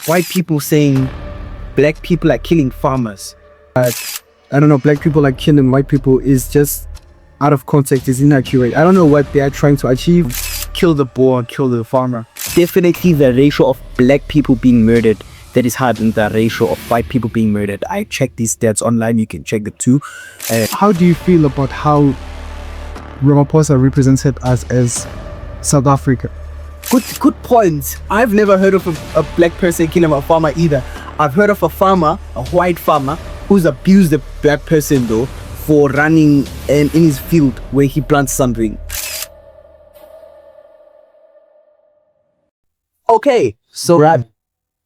white people saying black people are killing farmers. I don't know, black people are killing white people is just out of context, is inaccurate. I don't know what they are trying to achieve. Kill the boer, kill the farmer. Definitely the ratio of black people being murdered that is higher than the ratio of white people being murdered. I checked these stats online, you can check them too. How do you feel about how Ramaphosa represented us as South Africa? Good point. I've never heard of a black person killing a farmer either. I've heard of a farmer, a white farmer, who's abused a black person though for running in his field where he plants something. Okay, so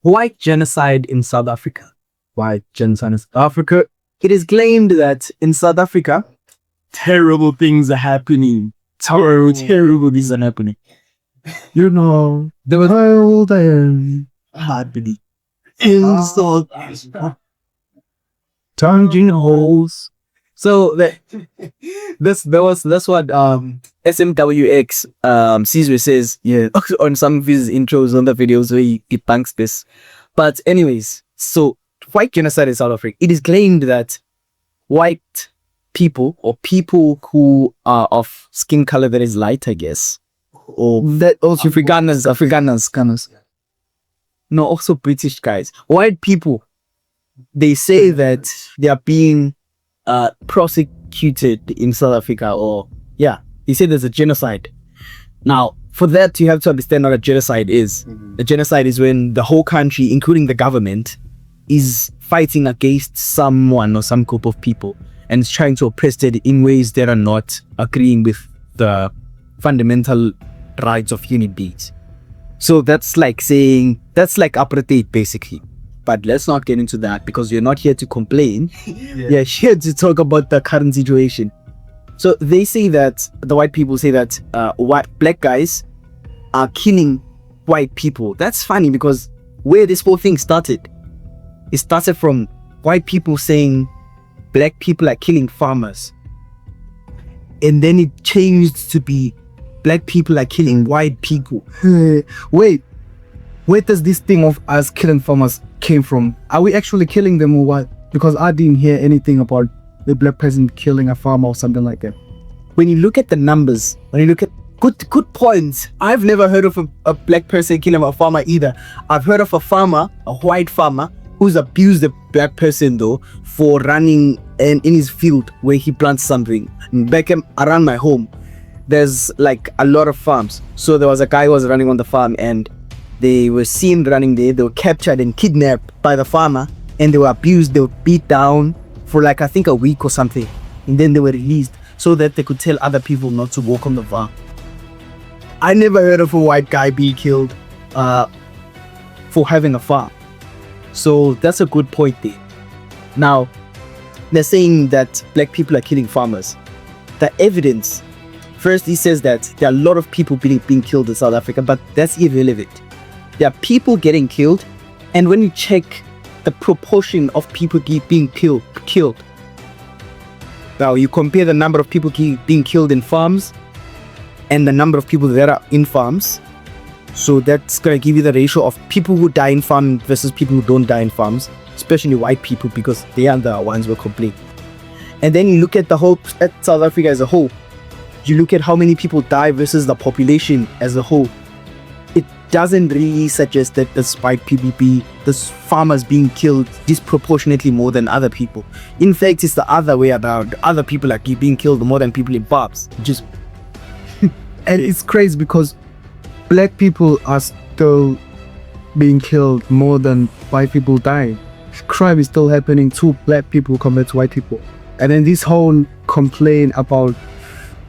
white genocide in South Africa. White genocide in South Africa. It is claimed that in South Africa, terrible things are happening. Terrible things are happening. You know, there was terrible things happening in South Africa. Tanging holes. So that's what SMWX Caesar says, yeah, on some of his intros on the videos where he debunks this. But anyways, so white genocide in South Africa, it is claimed that white people or people who are of skin color that is light, I guess, or that also Afrikaners. No, also British guys. White people, they say that they are being prosecuted in South Africa, or yeah, they say there's a genocide. Now, for that, you have to understand what a genocide is. A genocide is when the whole country, including the government, is fighting against someone or some group of people and is trying to oppress them in ways that are not agreeing with the fundamental rights of human beings. So that's like saying, that's like apartheid basically. But let's not get into that because you're not here to complain. You're here to talk about the current situation. So they say that, the white people say that black guys are killing white people. That's funny because where this whole thing started, it started from white people saying black people are killing farmers. And then it changed to be black people are killing white people. Wait, where does this thing of us killing farmers came from? Are we actually killing them or what? Because I didn't hear anything about the black person killing a farmer or something like that. When you look at the numbers, when you look at good points. I've never heard of a black person killing a farmer either. I've heard of a farmer, a white farmer, who's abused a black person though for running in his field where he plants something. Back around my home, there's like a lot of farms. So there was a guy who was running on the farm and they were seen running there. They were captured and kidnapped by the farmer and they were abused. They were beat down for like I think a week or something, and then they were released so that they could tell other people not to walk on the farm. I never heard of a white guy being killed for having a farm. So that's a good point there. Now, they're saying that black people are killing farmers. The evidence, first he says that there are a lot of people being killed in South Africa, but that's irrelevant. There are people getting killed, and when you check the proportion of people being killed, now you compare the number of people being killed in farms and the number of people that are in farms. So that's going to give you the ratio of people who die in farms versus people who don't die in farms, especially white people, because they are the ones who complain. And then you look at at South Africa as a whole. You look at how many people die versus the population as a whole. It doesn't really suggest that despite PPP, this farmers being killed disproportionately more than other people. In fact, it's the other way around. Other people are being killed more than people in farms. Just and it's crazy because black people are still being killed more than white people dying. Crime is still happening to black people compared to white people. And then this whole complaint about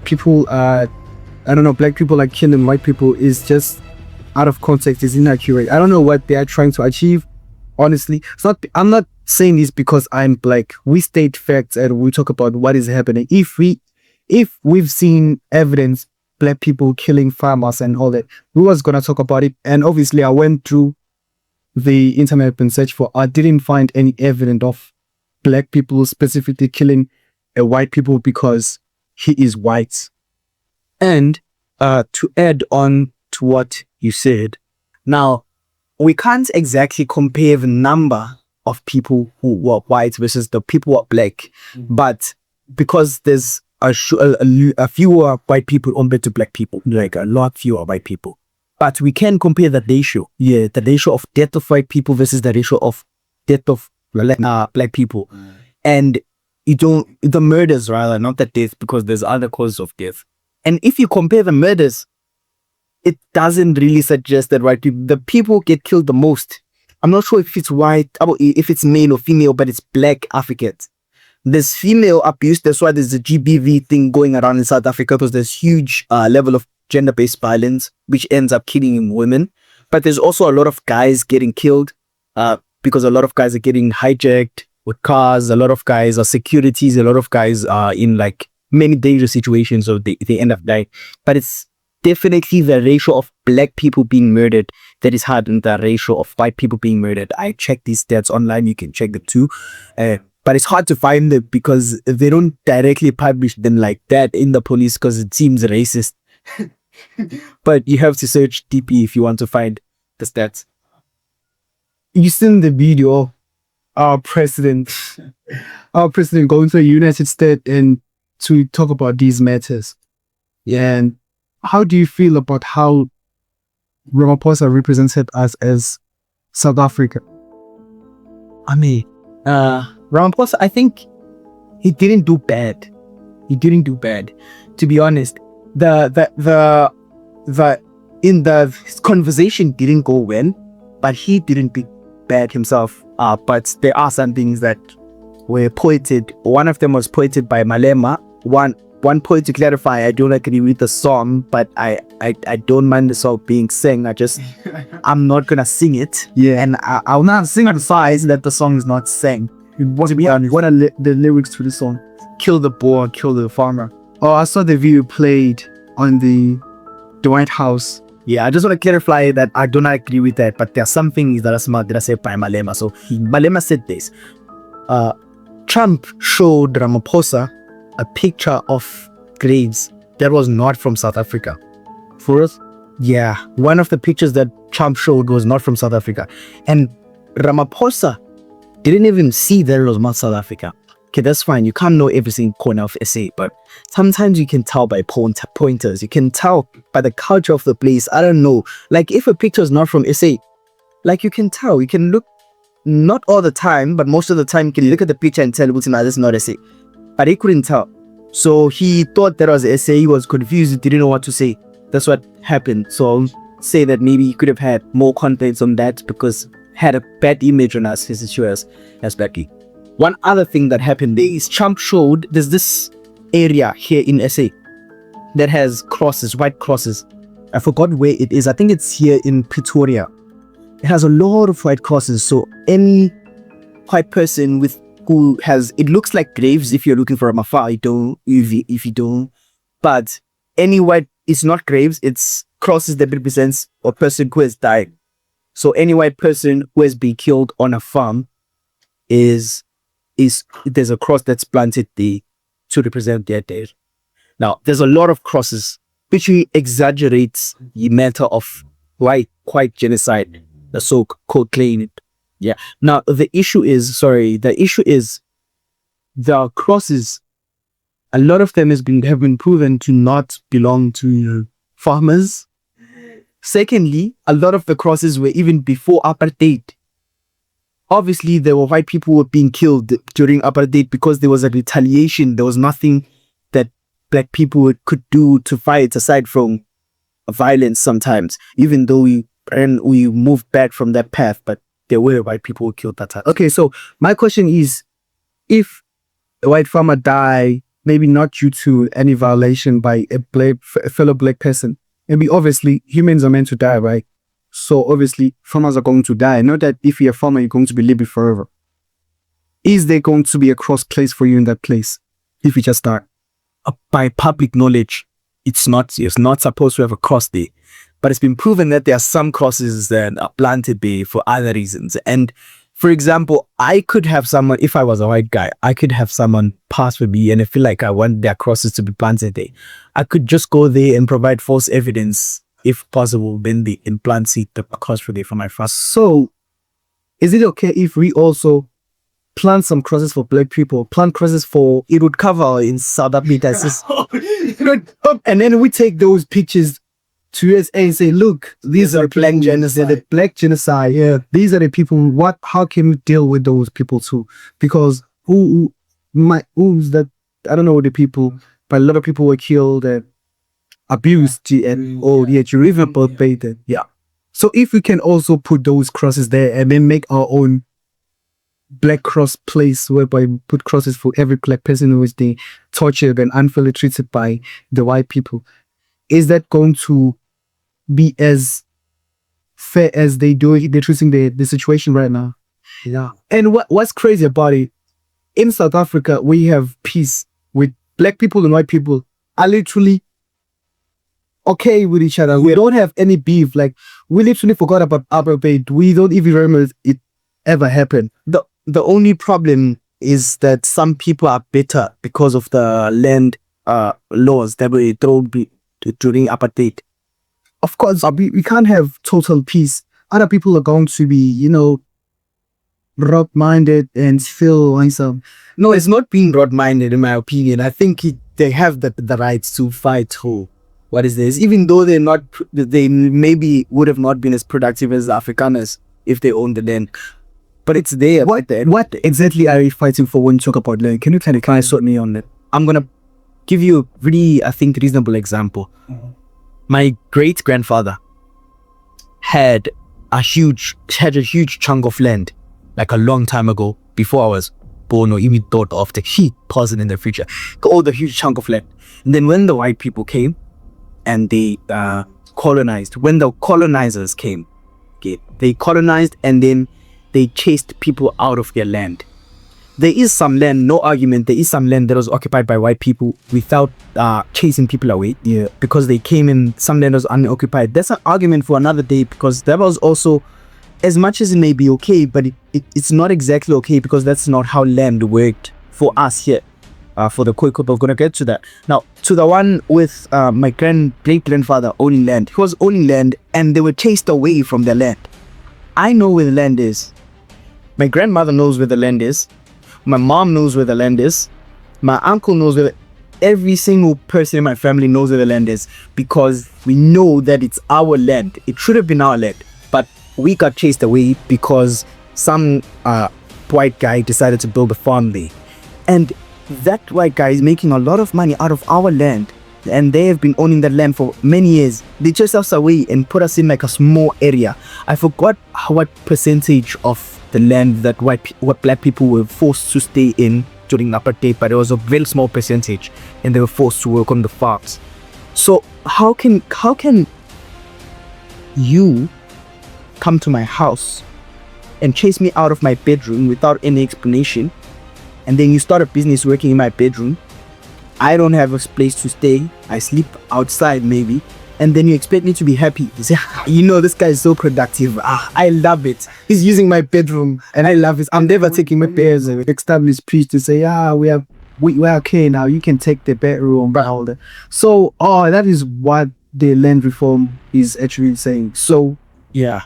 people black people are killing white people is just out of context, is inaccurate. I don't know what they are trying to achieve. Honestly, I'm not saying this because I'm black. We state facts and we talk about what is happening. If we've seen evidence black people killing farmers and all that, we was gonna talk about it. And obviously I went through the internet and searched for, I didn't find any evidence of black people specifically killing a white people because he is white. And to add on to what you said, now we can't exactly compare the number of people who were white versus the people who are black, but because there's a fewer white people compared to black people, like a lot fewer white people. But we can compare the ratio, the ratio of death of white people versus the ratio of death of black people. And the murders rather, not the death, because there's other causes of death. And if you compare the murders, it doesn't really suggest that the people get killed the most. I'm not sure if it's white, if it's male or female, but it's black Africans. There's female abuse. That's why there's a GBV thing going around in South Africa, because there's huge level of gender-based violence, which ends up killing women. But there's also a lot of guys getting killed because a lot of guys are getting hijacked with cars. A lot of guys are securities. A lot of guys are in like many dangerous situations, so they end up dying. But it's definitely the ratio of black people being murdered that is higher than the ratio of white people being murdered. I checked these stats online. You can check them too. But it's hard to find them because they don't directly publish them like that in the police, because it seems racist. But you have to search deeply if you want to find the stats. You seen the video of our president going to the United States and to talk about these matters. Yeah, and how do you feel about how Ramaphosa represented us as South Africa? I mean, Ramaphosa, I think he didn't do bad. He didn't do bad, to be honest. His conversation didn't go well, but he didn't be bad himself. But there are some things that were pointed. One of them was pointed by Malema. One point to clarify, I don't agree with the song, but I don't mind the song being sang. I'm not gonna sing it. Yeah, and I'll not sing on the size that the song is not sang. What are the lyrics to the song? Kill the boar, kill the farmer. Oh, I saw the video played on the White House. Yeah, I just want to clarify that I do not agree with that, but there are some things that are smart that I said by Malema. So Malema said this. Trump showed Ramaphosa a picture of graves that was not from South Africa. For us? Yeah, one of the pictures that Trump showed was not from South Africa. And Ramaphosa didn't even see that it was not South Africa. Okay, that's fine. You can't know every single corner of SA, but sometimes you can tell by pointers. You can tell by the culture of the place. I don't know. Like if a picture is not from SA, like you can tell. You can look, not all the time, but most of the time you can look at the picture and tell, no, this is not SA. But he couldn't tell. So he thought that was SA. He was confused. He didn't know what to say. That's what happened. So I'll say that maybe he could have had more confidence on that, because had a bad image on us, his issue as blacky. One other thing that happened there is Trump showed there's this area here in SA that has crosses, white crosses. I forgot where it is. I think it's here in Pretoria. It has a lot of white crosses. So any white person who has, it looks like graves if you're looking for a mafia, if you don't. But any white, it's not graves, it's crosses that represents a person who has died. So any white person who has been killed on a farm there's a cross that's planted there to represent their death. Now, there's a lot of crosses, which exaggerates the matter of white genocide, the so-called claim. Yeah. Now, the issue is the crosses, a lot of them have been proven to not belong to farmers. Secondly, a lot of the crosses were even before apartheid. Obviously, there were white people who were being killed during apartheid because there was a retaliation. There was nothing that black people could do to fight aside from violence sometimes, even though we moved back from that path, but there were white people who killed that time. Okay, so my question is, if a white farmer die, maybe not due to any violation by a fellow black person, maybe obviously humans are meant to die, right? So obviously farmers are going to die. Not that if you're a farmer, you're going to be living forever. Is there going to be a cross place for you in that place if you just die? By public knowledge, it's not supposed to have a cross there. But it's been proven that there are some crosses that are planted there for other reasons. And for example, I could have someone, if I was a white guy, I could have someone pass with me and I feel like I want their crosses to be planted there. I could just go there and provide false evidence if possible, then they implant the cross for the for my first. So, is it okay if we also plant some crosses for black people? Plant crosses for It would cover in South Africa. and then we take those pictures to USA and say, look, these are the black people- genocide. the black genocide. Yeah, these are the people. How can we deal with those people too? Because who's that? I don't know the people, but a lot of people were killed and abused and you even perpetrated. Yeah. So if we can also put those crosses there and then make our own black cross place whereby we put crosses for every black person who was being tortured and unfairly treated by the white people, is that going to be as fair as they're treating the situation right now? Yeah. And what's crazy about it, in South Africa, we have peace with black people and white people are literally okay with each other. We don't have any beef. Like, we literally forgot about apartheid. We don't even remember it ever happened. The only problem is that some people are bitter because of the land laws that were thrown during apartheid. Of course, we can't have total peace. Other people are going to be, broad-minded and feel like some. No, it's not being broad-minded, in my opinion. I think they have the rights to fight for what is this, even though they maybe would have not been as productive as the Afrikaners if they owned the land. But it's there. What exactly are you fighting for when you talk about land? Can you sort me on that? I'm gonna give you a really, I think, reasonable example. My great-grandfather had a huge chunk of land, like a long time ago, before I was born or even thought of the person in the future. All the huge chunk of land. And then when the white people came and they colonized, when the colonizers came, they colonized and then they chased people out of their land. There is some land, no argument, there is some land that was occupied by white people without chasing people away. Yeah. Because they came in, some land was unoccupied. That's an argument for another day, because that was also, as much as it may be okay, but it's not exactly okay, because that's not how land worked for us here. For the Khoi people, we're going to get to that. Now, to the one with my great-grandfather owning land. He was owning land and they were chased away from their land. I know where the land is. My grandmother knows where the land is. My mom knows where the land is. My uncle knows where every single person in my family knows where the land is, because we know that it's our land. It should have been our land, but we got chased away because some white guy decided to build a farm there. And that white guy is making a lot of money out of our land, and they have been owning that land for many years. They chased us away and put us in like a small area. I forgot what percentage of the land that what black people were forced to stay in during apartheid, but it was a very small percentage, and they were forced to work on the farms. So how can you come to my house and chase me out of my bedroom without any explanation, and then you start a business working in my bedroom? I don't have a place to stay. I sleep outside maybe. And then you expect me to be happy. You say, this guy is so productive. I love it. He's using my bedroom and I love it. I'm never taking my bears and Establish peace to say, we're okay now. You can take the bedroom. So, that is what the land reform is actually saying. So, yeah,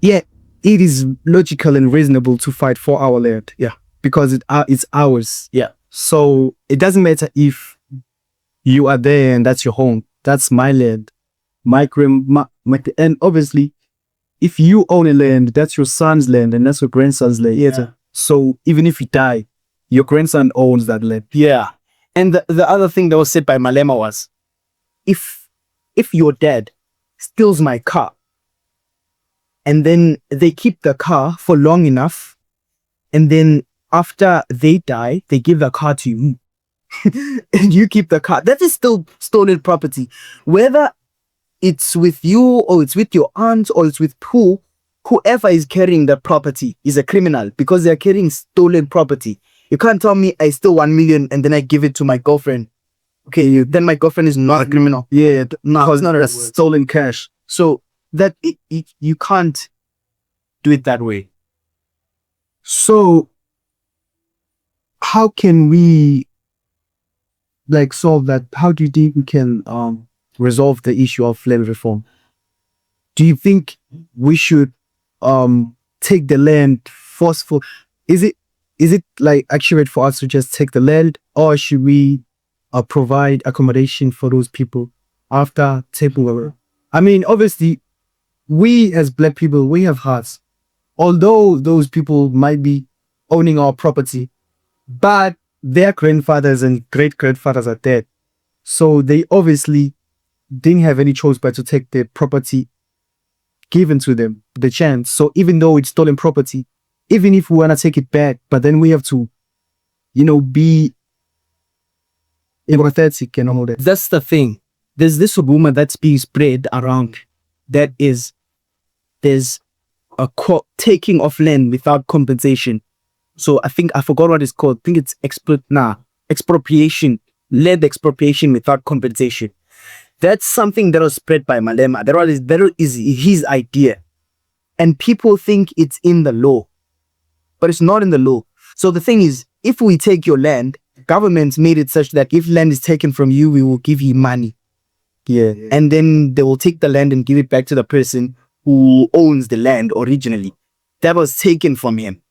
it is logical and reasonable to fight for our land. Yeah. Because it's ours. Yeah. So it doesn't matter if you are there and that's your home. That's my land. And obviously, if you own a land, that's your son's land and that's your grandson's land. Yeah. So even if you die, your grandson owns that land. Yeah. And the other thing that was said by Malema was, if your dad steals my car and then they keep the car for long enough, and then after they die, they give the car to you and you keep the car, that is still stolen property. Whether it's with you or it's with your aunt or it's with whoever is carrying the property is a criminal, because they're carrying stolen property. You can't tell me I steal 1 million and then I give it to my girlfriend. Okay, then my girlfriend is not a criminal. Yeah, No, it's not a stolen cash. So that you can't do it that way. So how can we solve that? How do you think we can resolve the issue of land reform? do you think we should take the land forceful? Is it like accurate for us to just take the land, or should we provide accommodation for those people after taking over? I mean, obviously, we as black people, we have hearts. Although those people might be owning our property, but their grandfathers and great grandfathers are dead. So they obviously didn't have any choice but to take the property given to them, the chance. So even though it's stolen property, even if we want to take it back, but then we have to, be empathetic and all that. That's the thing. There's this rumor that's being spread around that is there's a taking of land without compensation. So I forgot what it's called. I think it's expropriation, land expropriation without compensation. That's something that was spread by Malema. That is his idea. And people think it's in the law, but it's not in the law. So the thing is, if we take your land, governments made it such that if land is taken from you, we will give you money. Yeah. And then they will take the land and give it back to the person who owns the land originally. That was taken from him.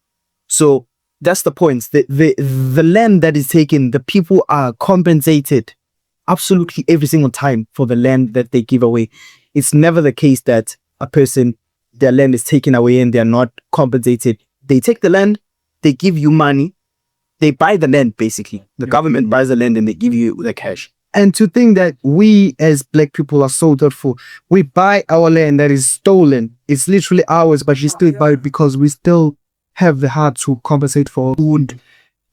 So that's the point. The land that is taken, the people are compensated absolutely every single time for the land that they give away. It's never the case that a person, their land is taken away and they're not compensated. They take the land, they give you money, they buy the land basically. The government buys the land and they give you the cash. And to think that we as black people are so thoughtful, we buy our land that is stolen. It's literally ours, but we still buy it because we still have the heart to compensate for food.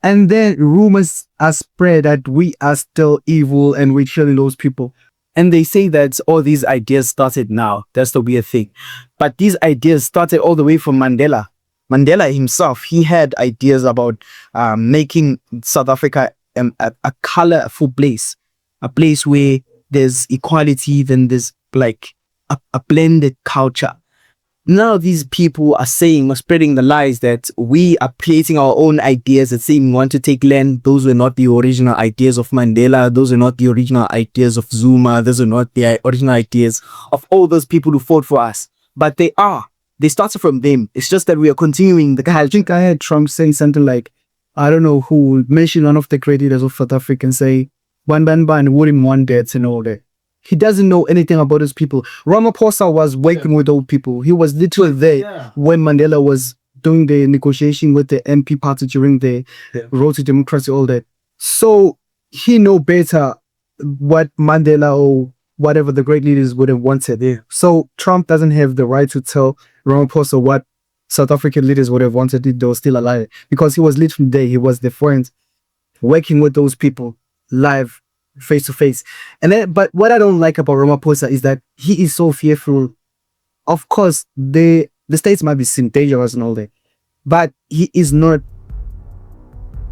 And then rumors are spread that we are still evil and we're killing those people. And they say that all these ideas started now. That's the weird thing. But these ideas started all the way from Mandela. Mandela himself, he had ideas about making South Africa a colorful place. A place where there's equality, then there's like a blended culture. Now these people are spreading the lies that we are creating our own ideas and saying we want to take land. Those were not the original ideas of Mandela. Those are not the original ideas of Zuma. Those are not the original ideas of all those people who fought for us. But they are. They started from them. It's just that we are continuing the I think I heard Trump saying something like, I don't know who, mentioned one of the great leaders of South Africa and say, ban wouldn't want that and all that. He doesn't know anything about those people. Ramaphosa was working with old people. He was literally there when Mandela was doing the negotiation with the MP party during the road to democracy, all that. So he know better what Mandela or whatever the great leaders would have wanted. Yeah. So Trump doesn't have the right to tell Ramaphosa what South African leaders would have wanted if they were still alive, because he was literally there. He was the friend working with those people live, face to face. And then, but what I don't like about Ramaphosa is that he is so fearful. Of course, the states might be seen dangerous and all that, but he is not.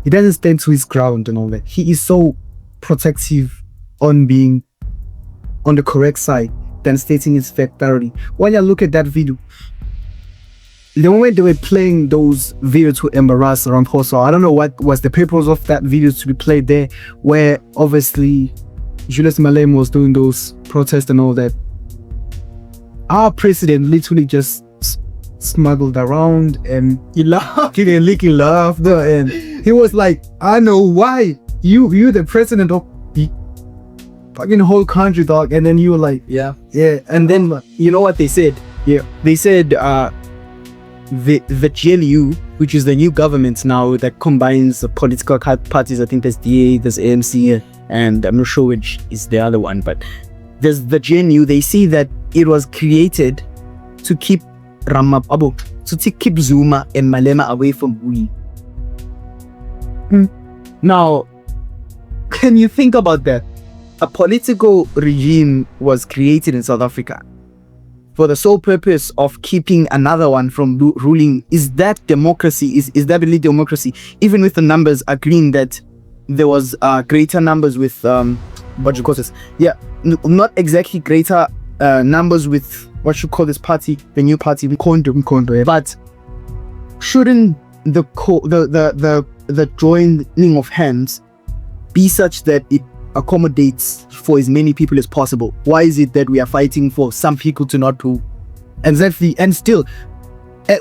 He doesn't stand to his ground and all that. He is so protective on being on the correct side than stating his fact thoroughly. When you look at that video, the moment they were playing those videos to embarrass Ramaphosa, I don't know what was the purpose of that video to be played there, where obviously Julius Malema was doing those protests and all that. Our president literally just smuggled around and he laughed and licking laughter, and he was like, I know why you're the president of the fucking whole country, dog. And then you were like, yeah. And then you know what they said? Yeah, they said the GLU, which is the new government now that combines the political parties. I think there's DA, there's ANC, and I'm not sure which is the other one, but there's the GNU. They see that it was created to keep to keep Zuma and Malema away from we. Now, can you think about that? A political regime was created in South Africa for the sole purpose of keeping another one from ruling. Is that democracy? Is that really democracy? Even with the numbers agreeing that there was greater numbers with what you call this? Yeah, not exactly greater numbers with what you call this party, the new party, Mkondo. But shouldn't the joining of hands be such that it accommodates for as many people as possible? Why is it that we are fighting for some people to not rule Exactly. And still,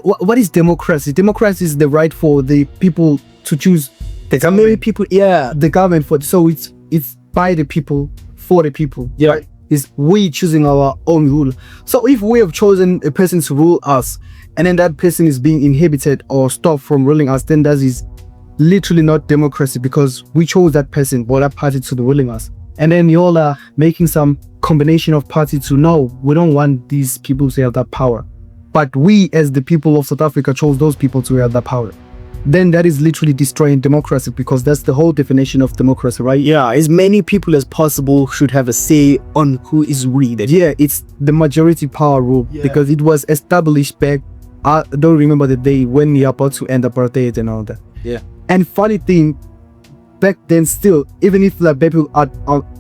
what is democracy? Democracy is the right for the people to choose There's many people, the government for. So it's by the people for the people. Yeah. Right? Is we choosing our own rule. So if we have chosen a person to rule us, and then that person is being inhibited or stopped from ruling us, then that is literally not democracy, because we chose that person or that party to be ruling us. And then you all are making some combination of party to no, we don't want these people to have that power. But we as the people of South Africa chose those people to have that power. Then that is literally destroying democracy, because that's the whole definition of democracy, right? Yeah, as many people as possible should have a say on who is ruling. Yeah, it's the majority power rule, because it was established back, I don't remember the day when we are about to end apartheid and all that. Yeah. And funny thing, back then still, even if the black people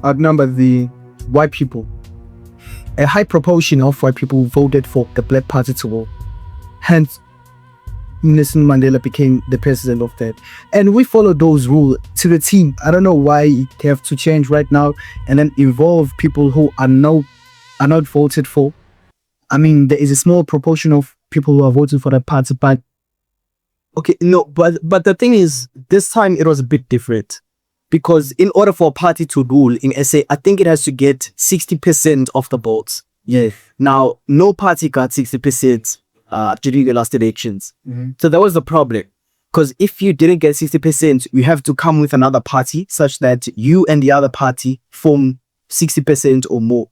outnumber the white people, a high proportion of white people voted for the Black Party to rule. Hence, Nelson Mandela became the president of that. And we follow those rules to the team. I don't know why they have to change right now and then involve people who are not voted for. I mean, there is a small proportion of people who are voting for that party, but okay, no, but the thing is, this time it was a bit different, because in order for a party to rule in SA, I think it has to get 60% of the votes. yeah. Now, no party got 60% during the last elections. So that was the problem. Because if you didn't get 60%, you have to come with another party such that you and the other party form 60% or more.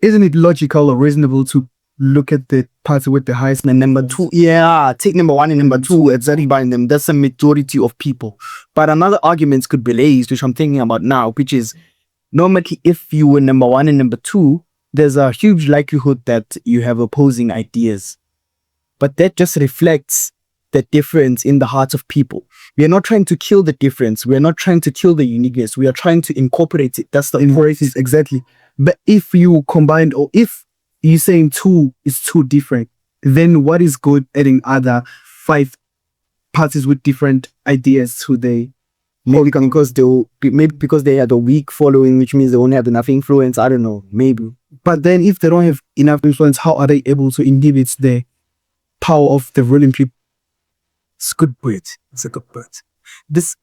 Isn't it logical or reasonable to look at the party with the highest And number two, yeah, take number one and number two, exactly by them. That's a majority of people. But another argument could be raised, which I'm thinking about now, which is normally if you were number one and number two, there's a huge likelihood that you have opposing ideas. But that just reflects the difference in the hearts of people. We are not trying to kill the difference. We are not trying to kill the uniqueness. We are trying to incorporate it. That's the embrace it, exactly. But if you combined, or if you're saying two is too different, then what is good adding other 5 parties with different ideas to the maybe because they had a weak following, which means they won't have enough influence. I don't know, maybe. But then if they don't have enough influence, how are they able to inhibit the power of the ruling people? It's a good word. It's a good word. This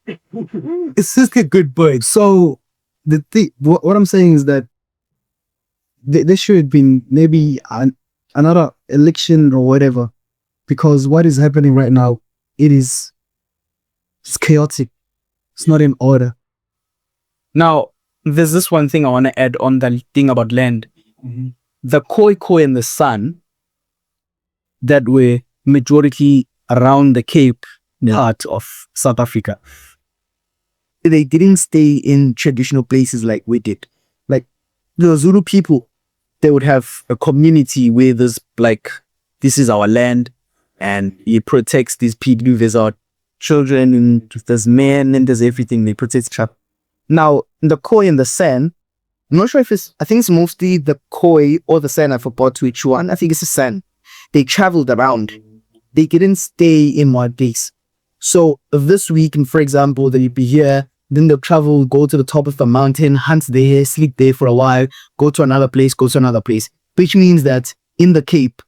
it's just a good word. So the thing, what I'm saying is that there should have been maybe another election or whatever, because what is happening right now, it's chaotic. It's not in order. Now, there's this one thing I want to add on that thing about land. The Khoi and the San that were majority around the Cape part of South Africa, they didn't stay in traditional places like we did. Like the Zulu people, they would have a community where there's like, this is our land and it protects these people. There's our children and there's men and there's everything. They protect each other. Now, the Khoi and the San, I'm not sure if I think it's mostly the Khoi or the San. I forgot which one. I think it's the San. They traveled around. They didn't stay in one place. So this week, and for example, they'd be here, then they'll travel, go to the top of the mountain, hunt there, sleep there for a while, go to another place, which means that in the Cape,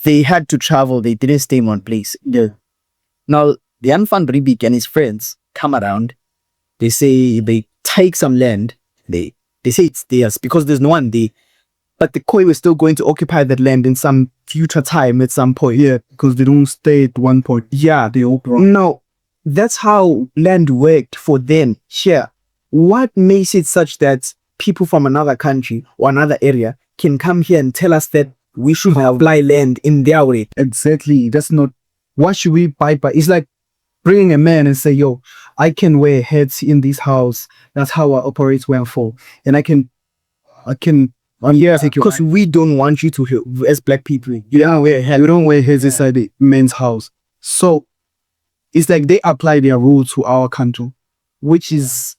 they had to travel. They didn't stay in one place. Yeah. Now, the Jan van Riebeeck and his friends come around. They say they take some land. They say it's theirs because there's no one there. But the Khoi were still going to occupy that land in some future time at some point. Yeah, because they don't stay at one point. Yeah. They all No, that's how land worked for them here. What makes it such that people from another country or another area can come here and tell us that we should apply land in their way? Exactly. That's not, what should we buy by? It's like bringing a man and say, yo, I can wear hats in this house. That's how I operate well for. And I can because we don't want you to, as black people, you don't wear hats. You don't wear hats inside the men's house. So it's like they apply their rule to our country, which is,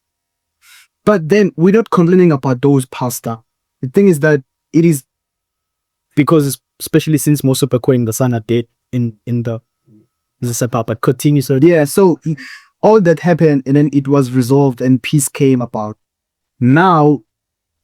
but then we're not complaining about those pasta. The thing is that it is because, especially since most of the Khoi and the San are dead in the setup, but continue. So yeah, so all that happened and then it was resolved and peace came about. Now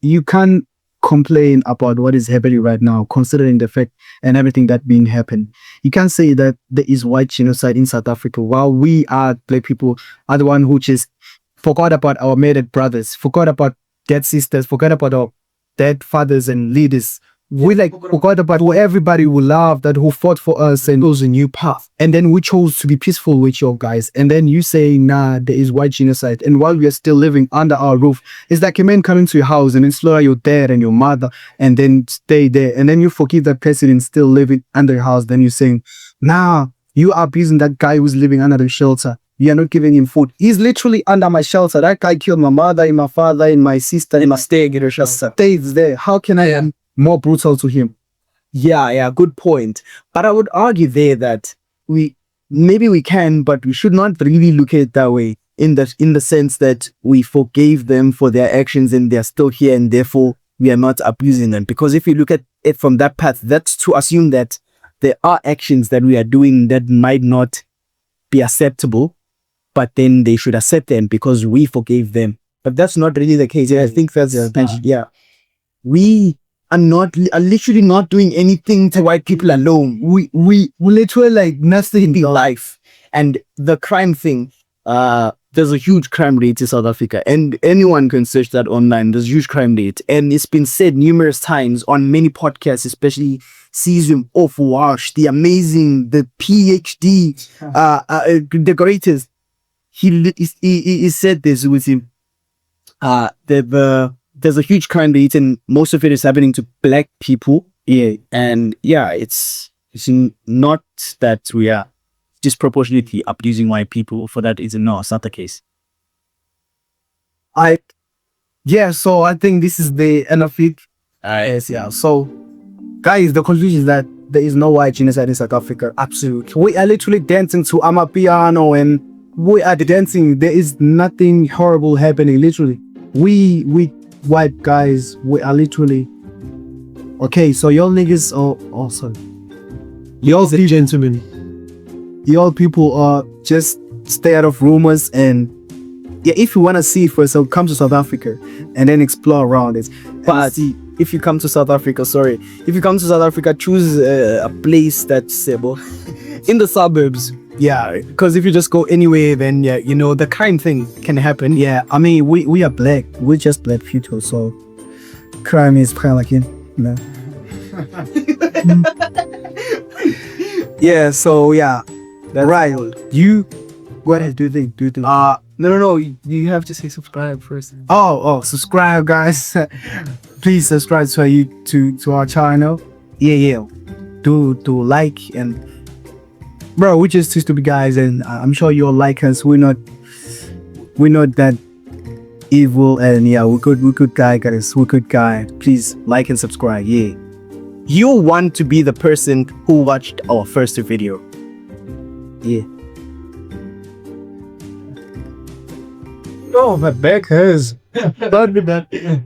you can't complain about what is happening right now, considering the fact and everything that being happened. You can't say that there is white genocide in South Africa while we are black people are the one who just forgot about our murdered brothers, forgot about dead sisters, forgot about our dead fathers and leaders. We like forgot about who everybody who loved, that who fought for us and chose a new path. And then we chose to be peaceful with your guys. And then you say, nah, there is white genocide. And while we are still living under our roof, it's like a man coming to your house and then slaughter your dad and your mother and then stay there. And then you forgive that person and still living under your house. Then you're saying, nah, you are abusing that guy who's living under the shelter. You are not giving him food. He's literally under my shelter. That guy killed my mother and my father and my sister. And my staying in the shelter. Stays there. How can I am more brutal to him? Yeah, good point. But I would argue there that maybe we can, but we should not really look at it that way. In the sense that we forgave them for their actions and they're still here, and therefore we are not abusing them. Because if you look at it from that path, that's to assume that there are actions that we are doing that might not be acceptable, but then they should accept them because we forgave them. But that's not really the case. I think that's yeah. We are literally not doing anything to white people alone. We literally like nothing in the life. And the crime thing, there's a huge crime rate in South Africa, and anyone can search that online. There's a huge crime rate, and it's been said numerous times on many podcasts, especially Season of Wash, the amazing, the PhD, the greatest. He said this with him. There's a huge crime rate, and most of it is happening to black people. Yeah, and yeah, it's not that we are disproportionately abusing white people for that reason. No, it's not the case. So I think this is the end of it. Yes, yeah. So, guys, the conclusion is that there is no white genocide in South Africa. Absolutely. We are literally dancing to Amapiano and we are dancing. There is nothing horrible happening. Literally, we white guys, we are literally okay. So y'all niggas are also y'all gentlemen. Y'all people are just stay out of rumors, and yeah, if you want to see it for yourself, come to South Africa and then explore around it. But if you come to South Africa, choose a place that's in the suburbs. Yeah, because if you just go anywhere, then yeah, you know, the crime thing can happen. Yeah, I mean, we are black. We're just black people, so crime is kind of like, you know. Yeah, so yeah. That's right. You go ahead, do the no, you have to say subscribe first. Oh, subscribe, guys. Please subscribe to our channel. Yeah. Do like, and bro, we're just two stupid guys, and I'm sure you'll like us. We're not that evil, and yeah, we're good guy, guys. We're good guy. Please like and subscribe. Yeah. You want to be the person who watched our first video. Yeah. Oh, my back hurts. Don't do that.